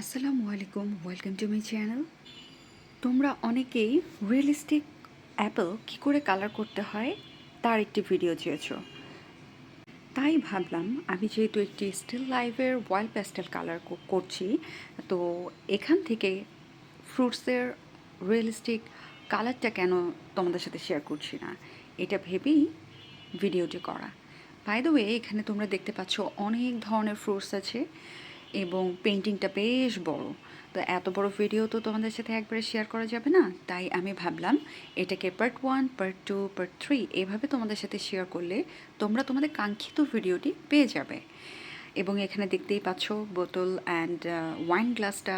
আসসালামু আলাইকুম, welcome to my channel. তোমরা অনেকেই রিয়েলিস্টিক অ্যাপেল কী করে কালার করতে হয় তার একটি ভিডিও চেয়েছো। তাই ভাবলাম আমি যেহেতু একটি স্টিল লাইফের ওয়াইল্ড প্যাস্টেল কালার করছি, তো এখান থেকে ফ্রুটসের রিয়েলিস্টিক কালারটা কেন তোমাদের সাথে শেয়ার করছি না, এটা ভেবেই ভিডিওটি করা। বাই দ্য ওয়ে, এখানে তোমরা দেখতে পাচ্ছ অনেক ধরনের ফ্রুটস আছে এবং পেন্টিংটা বেশ বড়। তো এত বড় ভিডিও তো তোমাদের সাথে একবারে শেয়ার করা যাবে না, তাই আমি ভাবলাম এটাকে পার্ট 1, পার্ট 2, পার্ট 3 এভাবে তোমাদের সাথে শেয়ার করলে তোমরা তোমাদের কাঙ্ক্ষিত ভিডিওটি পেয়ে যাবে। এবং এখানে দেখতেই পাচ্ছ বোতল অ্যান্ড ওয়াইন গ্লাসটা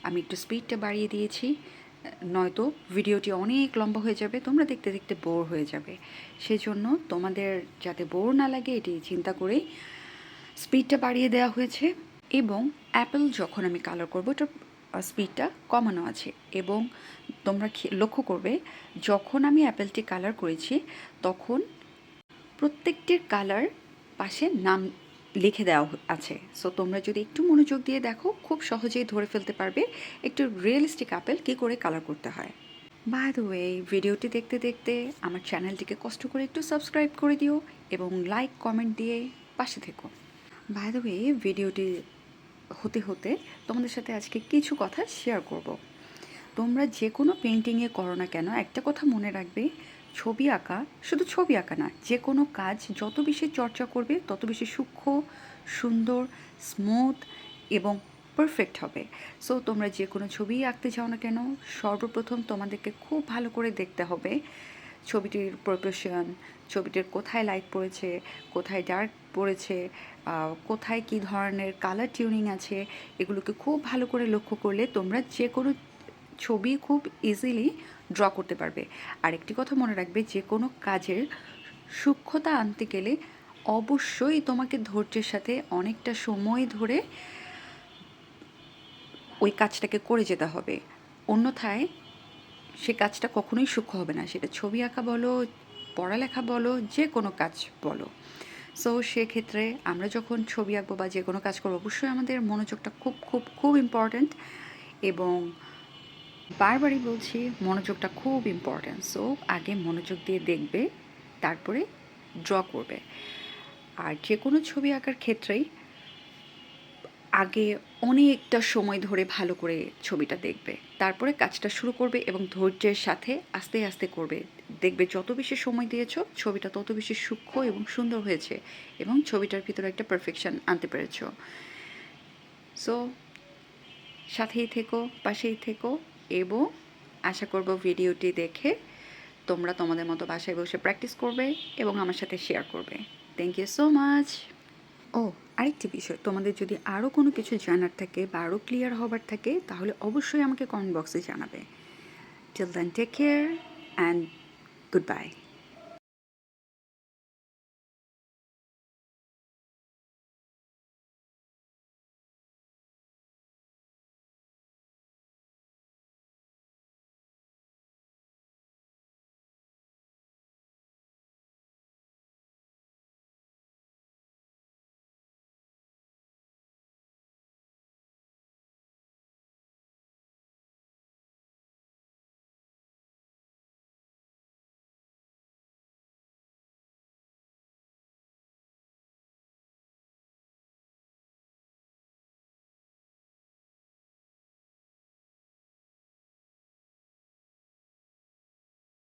আমি একটু স্পিডটা বাড়িয়ে দিয়েছি, নয়তো ভিডিওটি অনেক লম্বা হয়ে যাবে, তোমরা দেখতে দেখতে বোর হয়ে যাবে। সেজন্য তোমাদের যাতে বোর না লাগে এটি চিন্তা করেই স্পিডটা বাড়িয়ে দেওয়া হয়েছে। এবং অ্যাপেল যখন আমি কালার করবো ওটার স্পিডটা কমানো আছে। এবং তোমরা লক্ষ্য করবে যখন আমি অ্যাপেলটি কালার করেছি তখন প্রত্যেকটির কালার পাশে নাম লিখে দেওয়া আছে। সো তোমরা যদি একটু মনোযোগ দিয়ে দেখো খুব সহজেই ধরে ফেলতে পারবে একটু রিয়েলিস্টিক অ্যাপেল কী করে কালার করতে হয়। বাই দ্য ওয়ে, ভিডিওটি দেখতে দেখতে আমার চ্যানেলটিকে কষ্ট করে একটু সাবস্ক্রাইব করে দিও এবং লাইক কমেন্ট দিয়ে পাশে থেকো। বাই দ্য ওয়ে, ভিডিওটি হতে হতে তোমাদের সাথে আজকে কিছু কথা শেয়ার করব। তোমরা যে কোনো পেন্টিংয়ে করো না কেন একটা কথা মনে রাখবে, ছবি আঁকা শুধু ছবি আঁকা না, যে কোনো কাজ যত বেশি চর্চা করবে তত বেশি সূক্ষ্ম, সুন্দর, স্মুথ এবং পারফেক্ট হবে। সো তোমরা যে কোনো ছবি আঁকতে চাও না কেন, সর্বপ্রথম তোমাদেরকে খুব ভালো করে দেখতে হবে ছবিটির প্রপোর্শন, ছবিটির কোথায় লাইট পড়েছে, কোথায় ডার্ক পড়েছে, কোথায় কী ধরনের কালার টিউনিং আছে, এগুলোকে খুব ভালো করে লক্ষ্য করলে তোমরা যে কোনো ছবি খুব ইজিলি ড্র করতে পারবে। আর একটি কথা মনে রাখবে, যে কোনো কাজের সূক্ষ্মতা আনতে গেলে অবশ্যই তোমাকে ধৈর্যের সাথে অনেকটা সময় ধরে ওই কাজটাকে করে যেতে হবে, অন্যথায় সে কাজটা কখনোই সূক্ষ্ম হবে না। সেটা ছবি আঁকা বলো, পড়ালেখা বলো, যে কোনো কাজ বলো। সো সেক্ষেত্রে আমরা যখন ছবি আঁকবো বা যে কোনো কাজ করবো অবশ্যই আমাদের মনোযোগটা খুব খুব খুব ইম্পর্ট্যান্ট। এবং বারবারই বলছি মনোযোগটা খুব ইম্পর্ট্যান্ট। সো আগে মনোযোগ দিয়ে দেখবে, তারপরে ড্র করবে। আর যে কোনো ছবি আঁকার ক্ষেত্রেই আগে অনেকটা সময় ধরে ভালো করে ছবিটা দেখবে, তারপরে কাজটা শুরু করবে এবং ধৈর্যের সাথে আস্তে আস্তে করবে। দেখবে যত বেশি সময় দিয়েছো ছবিটা তত বেশি সূক্ষ্ম এবং সুন্দর হয়েছে এবং ছবিটার ভিতরে একটা পারফেকশন আনতে পেরেছো। সো সাথেই থেকো, পাশেই থেকো এবং আশা করব ভিডিওটি দেখে তোমরা তোমাদের মতো বাসায় বসে প্র্যাকটিস করবে এবং আমার সাথে শেয়ার করবে। Thank you so much. ও, আরেকটি বিষয়, তোমাদের যদি আরও কোনো কিছু জানার থাকে বা আরও ক্লিয়ার হবার থাকে তাহলে অবশ্যই আমাকে কমেন্ট বক্সে জানাবে। Till then take care and good bye.